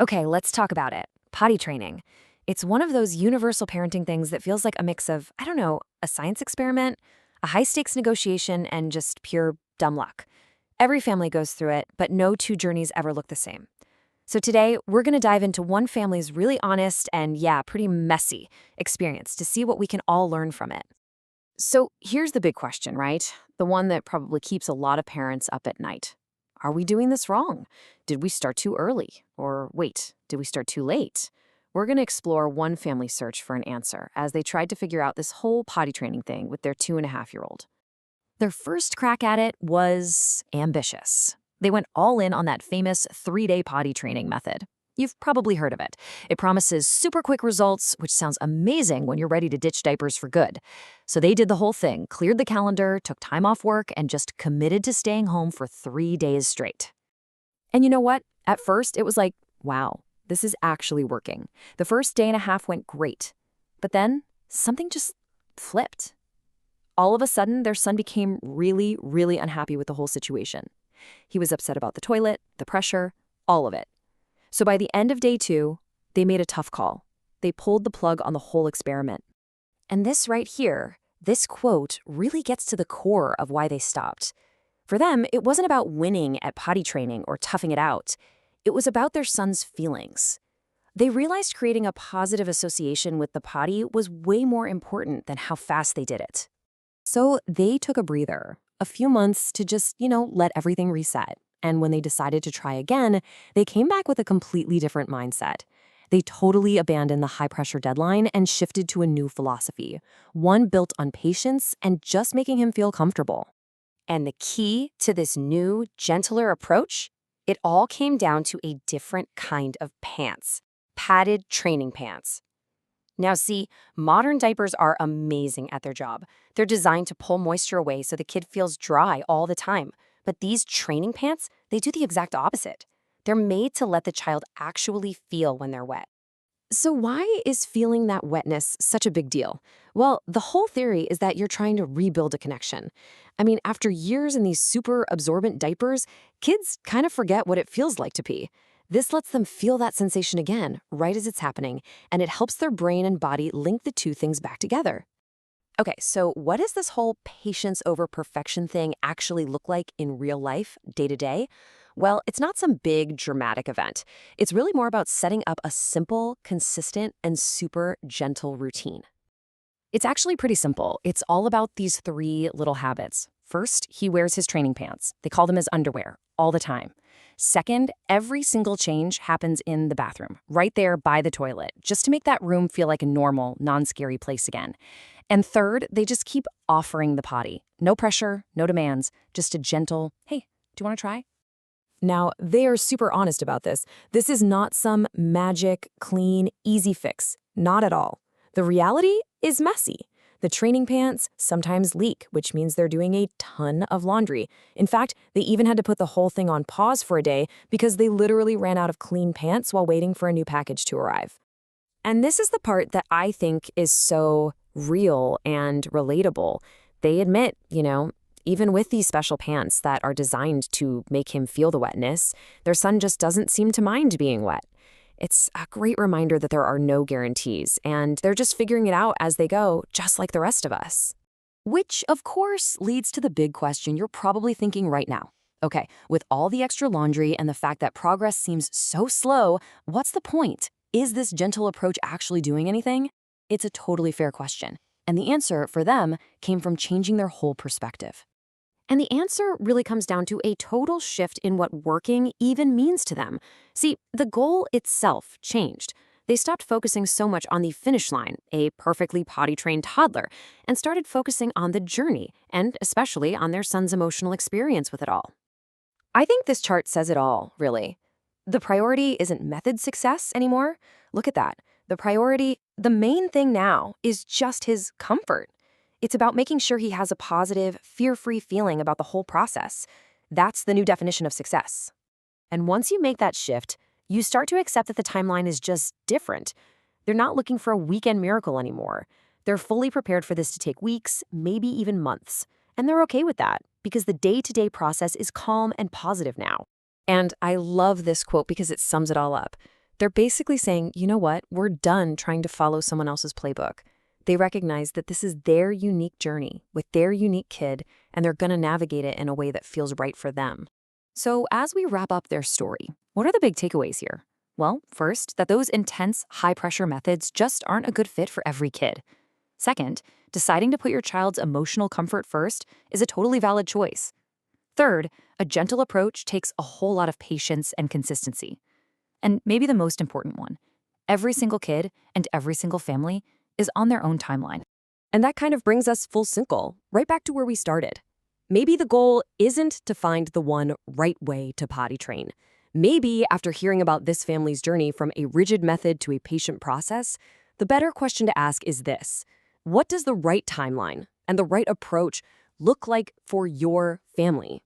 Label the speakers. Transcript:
Speaker 1: Okay, let's talk about it. Potty training. It's one of those universal parenting things that feels like a mix of, I don't know, a science experiment, a high stakes negotiation, and just pure dumb luck. Every family goes through it, but no two journeys ever look the same. So today, we're going to dive into one family's really honest and, yeah, pretty messy experience to see what we can all learn from it. So here's the big question, right? The one that probably keeps a lot of parents up at night. Are we doing this wrong? Did we start too early? Or wait, did we start too late? We're going to explore one family search for an answer as they tried to figure out this whole potty training thing with their 2.5-year-old. Their first crack at it was ambitious. They went all in on that famous 3-day potty training method. You've probably heard of it. It promises super quick results, which sounds amazing when you're ready to ditch diapers for good. So they did the whole thing, cleared the calendar, took time off work, and just committed to staying home for 3 days straight. And you know what? At first, it was like, wow, this is actually working. The first day and a half went great. But then something just flipped. All of a sudden, their son became really, really unhappy with the whole situation. He was upset about the toilet, the pressure, all of it. So by the end of day 2, they made a tough call. They pulled the plug on the whole experiment. And this right here, this quote really gets to the core of why they stopped. For them, it wasn't about winning at potty training or toughing it out. It was about their son's feelings. They realized creating a positive association with the potty was way more important than how fast they did it. So they took a breather, a few months to just, let everything reset. And when they decided to try again, they came back with a completely different mindset. They totally abandoned the high-pressure deadline and shifted to a new philosophy, one built on patience and just making him feel comfortable. And the key to this new, gentler approach? It all came down to a different kind of pants, padded training pants. Now see, modern diapers are amazing at their job. They're designed to pull moisture away so the kid feels dry all the time. But these training pants, they do the exact opposite. They're made to let the child actually feel when they're wet. So why is feeling that wetness such a big deal? Well, the whole theory is that you're trying to rebuild a connection. I mean, after years in these super absorbent diapers, kids kind of forget what it feels like to pee. This lets them feel that sensation again, right as it's happening, and it helps their brain and body link the two things back together. Okay, so what does this whole patience over perfection thing actually look like in real life, day to day? Well, it's not some big dramatic event. It's really more about setting up a simple, consistent, and super gentle routine. It's actually pretty simple. It's all about these 3 little habits. First, he wears his training pants. They call them his underwear, all the time. Second, every single change happens in the bathroom, right there by the toilet, just to make that room feel like a normal, non-scary place again. And third, they just keep offering the potty. No pressure, no demands, just a gentle, hey, do you want to try? Now, they are super honest about this. This is not some magic, clean, easy fix. Not at all. The reality is messy. The training pants sometimes leak, which means they're doing a ton of laundry. In fact, they even had to put the whole thing on pause for a day because they literally ran out of clean pants while waiting for a new package to arrive. And this is the part that I think is so real and relatable. They admit, even with these special pants that are designed to make him feel the wetness, their son just doesn't seem to mind being wet. It's a great reminder that there are no guarantees, and they're just figuring it out as they go, just like the rest of us. Which, of course, leads to the big question you're probably thinking right now. Okay, with all the extra laundry and the fact that progress seems so slow, what's the point? Is this gentle approach actually doing anything? It's a totally fair question. And the answer, for them, came from changing their whole perspective. And the answer really comes down to a total shift in what working even means to them. See, the goal itself changed. They stopped focusing so much on the finish line, a perfectly potty-trained toddler, and started focusing on the journey, and especially on their son's emotional experience with it all. I think this chart says it all, really. The priority isn't method success anymore. Look at that. The main thing now is just his comfort. It's about making sure he has a positive, fear-free feeling about the whole process. That's the new definition of success. And once you make that shift, you start to accept that the timeline is just different. They're not looking for a weekend miracle anymore. They're fully prepared for this to take weeks, maybe even months. And they're okay with that because the day-to-day process is calm and positive now. And I love this quote because it sums it all up. They're basically saying, you know what, we're done trying to follow someone else's playbook. They recognize that this is their unique journey with their unique kid, and they're going to navigate it in a way that feels right for them. So, as we wrap up their story, what are the big takeaways here? Well, first, that those intense, high pressure methods just aren't a good fit for every kid. Second, deciding to put your child's emotional comfort first is a totally valid choice. Third, a gentle approach takes a whole lot of patience and consistency. And maybe the most important one, every single kid and every single family is on their own timeline.
Speaker 2: And that kind of brings us full circle, right back to where we started. Maybe the goal isn't to find the one right way to potty train. Maybe after hearing about this family's journey from a rigid method to a patient process, the better question to ask is this: what does the right timeline and the right approach look like for your family?